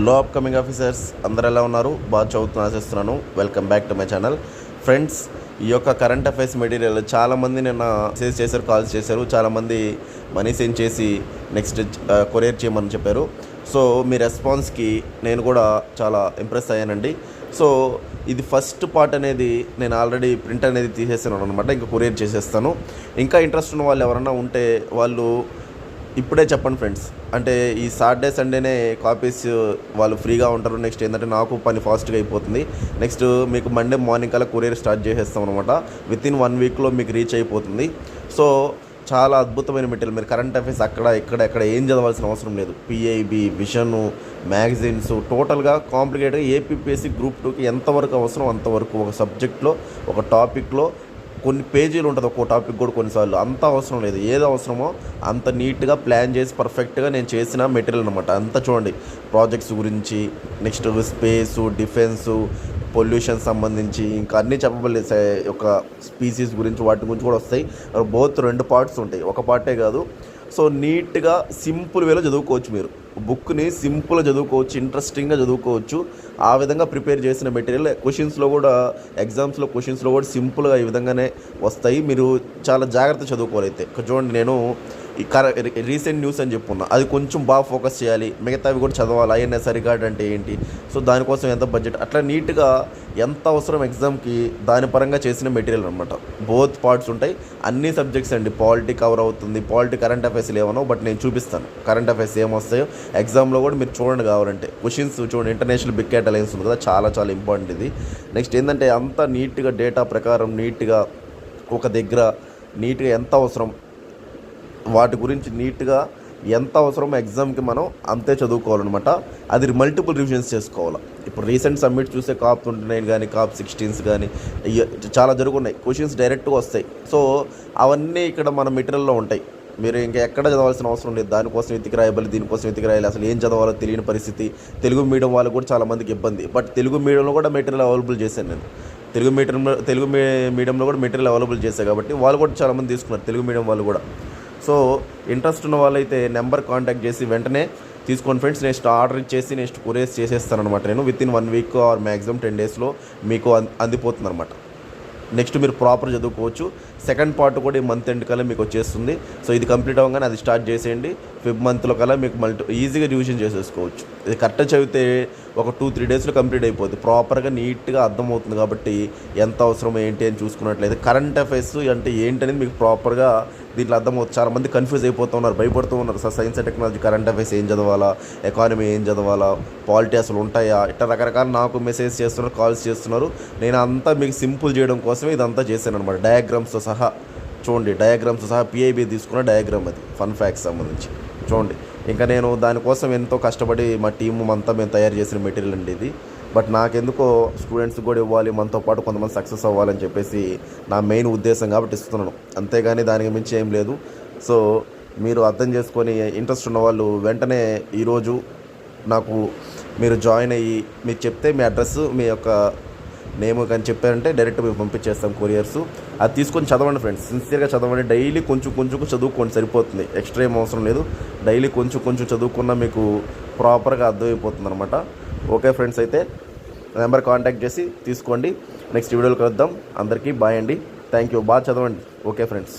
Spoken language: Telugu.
లో అప్కమింగ్ ఆఫీసర్స్ అందరూ ఎలా ఉన్నారు? బాగా చదువుతున్నా ఆశిస్తున్నాను. Welcome back to my channel. Friends, ఈ యొక్క కరెంట్ అఫైర్స్ మెటీరియల్ చాలామంది నిన్న మెసేజ్ చేశారు, కాల్స్ చేశారు. చాలామంది మనీ సెండ్ చేసి నెక్స్ట్ కొరియర్ చేయమని చెప్పారు. సో మీ రెస్పాన్స్కి నేను కూడా చాలా ఇంప్రెస్ అయ్యానండి. సో ఇది ఫస్ట్ పార్ట్ అనేది నేను ఆల్రెడీ ప్రింట్ అనేది తీసేసాను అనమాట. ఇంకా కొరియర్ చేసేస్తాను. ఇంకా ఇంట్రెస్ట్ ఉన్న వాళ్ళు ఎవరైనా ఉంటే వాళ్ళు ఇప్పుడే చెప్పండి ఫ్రెండ్స్. అంటే ఈ సాటర్డే సండేనే కాపీస్ వాళ్ళు ఫ్రీగా ఉంటారు. నెక్స్ట్ ఏంటంటే నాకు పని ఫాస్ట్గా అయిపోతుంది. నెక్స్ట్ మీకు మండే మార్నింగ్ కల్లా కొరియర్ స్టార్ట్ చేసేస్తాం అనమాట. వితిన్ 1 వీక్లో మీకు రీచ్ అయిపోతుంది. సో చాలా అద్భుతమైన మెటీరియల్. మీరు కరెంట్ అఫైర్స్ ఎక్కడ ఏం చదవాల్సిన అవసరం లేదు. పిఐబి, విషను, మ్యాగజైన్స్, టోటల్గా కాంప్లికేటెడ్ ఏపీపీఎస్సీ గ్రూప్ 2కి ఎంతవరకు అవసరం అంతవరకు ఒక సబ్జెక్ట్లో ఒక టాపిక్లో కొన్ని పేజీలు ఉంటుంది. ఒక్కో టాపిక్ కూడా కొన్నిసార్లు అంత అవసరం లేదు. ఏది అవసరమో అంత నీట్గా ప్లాన్ చేసి పర్ఫెక్ట్గా నేను చేసిన మెటీరియల్ అనమాట. అంతా చూడండి, ప్రాజెక్ట్స్ గురించి, నెక్స్ట్ స్పేసు, డిఫెన్సు, పొల్యూషన్ సంబంధించి ఇంకా అన్నీ చెప్పబడి ఒక స్పీసీస్ గురించి వాటి గురించి కూడా వస్తాయి. బోత్ 2 పార్ట్స్ ఉంటాయి, ఒక పార్టే కాదు. సో నీట్గా సింపుల్ వేలో చదువుకోవచ్చు. మీరు బుక్ని సింపుల్గా చదువుకోవచ్చు, ఇంట్రెస్టింగ్గా చదువుకోవచ్చు. ఆ విధంగా ప్రిపేర్ చేసిన మెటీరియల్ క్వశ్చన్స్లో కూడా, ఎగ్జామ్స్లో క్వశ్చన్స్లో కూడా సింపుల్గా ఈ విధంగానే వస్తాయి. మీరు చాలా జాగ్రత్త చదువుకోవాలి. అయితే చూడండి, నేను ఈ రీసెంట్ న్యూస్ అని చెప్పుకున్నా, అది కొంచెం బాగా ఫోకస్ చేయాలి. మిగతావి కూడా చదవాలి. ఐఎన్ఎస్ రికార్డ్ అంటే ఏంటి, సో దానికోసం ఎంత బడ్జెట్, అట్లా నీట్గా ఎంత అవసరం ఎగ్జామ్కి దాని పరంగా చేసిన మెటీరియల్ అనమాట. బోత్ పార్ట్స్ ఉంటాయి. అన్ని సబ్జెక్ట్స్ అండి. పాలిటీ కవర్ అవుతుంది. పాలిటీ కరెంట్ అఫైర్స్ ఏమనో, బట్ నేను చూపిస్తాను కరెంట్ అఫైర్స్ ఏమొస్తాయో ఎగ్జామ్లో కూడా. మీరు చూడండి కావాలంటే క్వశ్చన్స్ చూడండి. ఇంటర్నేషనల్ బిగ్ క్యాట్ అలయన్స్ ఉంది కదా, చాలా చాలా ఇంపార్టెంట్ ఇది. నెక్స్ట్ ఏంటంటే అంతా నీట్గా డేటా ప్రకారం నీట్గా ఒక దగ్గర నీట్గా ఎంత అవసరం వాటి గురించి నీట్గా ఎంత అవసరమో ఎగ్జామ్కి మనం అంతే చదువుకోవాలన్నమాట. అది మల్టిపుల్ రివిజన్స్ చేసుకోవాలి. ఇప్పుడు రీసెంట్ సబ్మిట్ చూస్తే COP 29 కానీ COP 16 కానీ చాలా జరుగున్నాయి. క్వశ్చన్స్ డైరెక్ట్గా వస్తాయి. సో అవన్నీ ఇక్కడ మన మెటీరియల్లో ఉంటాయి. మీరు ఇంకా ఎక్కడ చదవాల్సిన అవసరం లేదు. దానికోసం వెతికి రాయాలి, దీనికోసం వెతికి రాయాలి. అసలు ఏం చదవాలో తెలియని పరిస్థితి. తెలుగు మీడియం వాళ్ళకు కూడా చాలామందికి ఇబ్బంది. బట్ తెలుగు మీడియంలో కూడా మెటీరియల్ అవైలబుల్ చేశాను నేను. తెలుగు మీడియంలో కూడా మెటీరియల్ అవైలబుల్ చేశాను కాబట్టి వాళ్ళు కూడా చాలామంది తీసుకున్నారు, తెలుగు మీడియం వాళ్ళు కూడా. సో ఇంట్రెస్ట్ ఉన్న వాళ్ళైతే నెంబర్ కాంటాక్ట్ చేసి వెంటనే తీసుకోండి ఫ్రెండ్స్. నెక్స్ట్ ఆర్డర్ ఇచ్చేసి నెక్స్ట్ కొరియర్ చేసేస్తాను అనమాట. నేను వితిన్ 1 వీక్ ఆర్ మ్యాక్సిమం 10 డేస్లో మీకు అందిపోతుంది అనమాట. నెక్స్ట్ మీరు ప్రాపర్ చదువుకోవచ్చు. సెకండ్ పార్ట్ కూడా ఈ మంత్ ఎండ్ కల్లా మీకు వచ్చేస్తుంది. సో ఇది కంప్లీట్ అవ్వగానే అది స్టార్ట్ చేసేయండి. ఫిబ్ మంత్లో కల్లా మీకు ఈజీగా రివిజన్ చేసేసుకోవచ్చు. ఇది కరెక్ట్గా చదివితే ఒక 2-3 డేస్లో కంప్లీట్ అయిపోతుంది. ప్రాపర్గా నీట్గా అర్థమవుతుంది. కాబట్టి ఎంత అవసరం ఏంటి అని చూసుకున్నట్లయితే కరెంట్ అఫైర్స్ అంటే ఏంటనేది మీకు ప్రాపర్గా దీంట్లో అర్థమవుతుంది. చాలామంది కన్ఫ్యూజ్ అయిపోతూ ఉన్నారు, భయపడుతూ ఉన్నారు. Sir science and technology current affairs ఏం చదవాలా, ఎకానమీ ఏం చదవాలా, పాలిటీ అసలు ఉంటాయా, ఇట్లా రకరకాల నాకు మెసేజ్ చేస్తున్నారు, కాల్స్ చేస్తున్నారు. నేను అంతా మీకు సింపుల్ చేయడం కోసమే ఇదంతా చేశాను అనమాట. డయాగ్రామ్స్తో సహా చూడండి, డయాగ్రామ్స్తో సహా పిఐబి తీసుకున్న డయాగ్రామ్, అది ఫన్ ఫ్యాక్ట్స్ సంబంధించి చూడండి. ఇంకా నేను దానికోసం ఎంతో కష్టపడి మా టీము అంతా మేము తయారు చేసిన మెటీరియల్ అండి ఇది. బట్ నాకెందుకో స్టూడెంట్స్కి కూడా ఇవ్వాలి, మనతో పాటు కొంతమంది సక్సెస్ అవ్వాలని చెప్పేసి నా మెయిన్ ఉద్దేశం కాబట్టి ఇస్తున్నాను. అంతేగాని దానికి మించి ఏం లేదు. సో మీరు అర్థం చేసుకొని ఇంట్రెస్ట్ ఉన్న వాళ్ళు వెంటనే ఈరోజు నాకు మీరు జాయిన్ అయ్యి మీరు చెప్తే మీ అడ్రస్, మీ యొక్క నేమ్ కానీ చెప్పారంటే డైరెక్ట్ మేము పంపించేస్తాం కొరియర్స్. అది తీసుకొని చదవండి ఫ్రెండ్స్, సిన్సియర్గా చదవండి. డైలీ కొంచెం చదువుకోండి, సరిపోతుంది. ఎక్స్ట్రా ఏం అవసరం లేదు. డైలీ కొంచెం చదువుకున్నా మీకు ప్రాపర్గా అర్థమైపోతుంది అనమాట. ఓకే ఫ్రెండ్స్, అయితే నెంబర్ కాంటాక్ట్ చేసి తీసుకోండి. నెక్స్ట్ వీడియోలో కలుద్దాం. అందరికీ బాయ్ అండి. Thank you. బాగా చదవండి. Okay friends.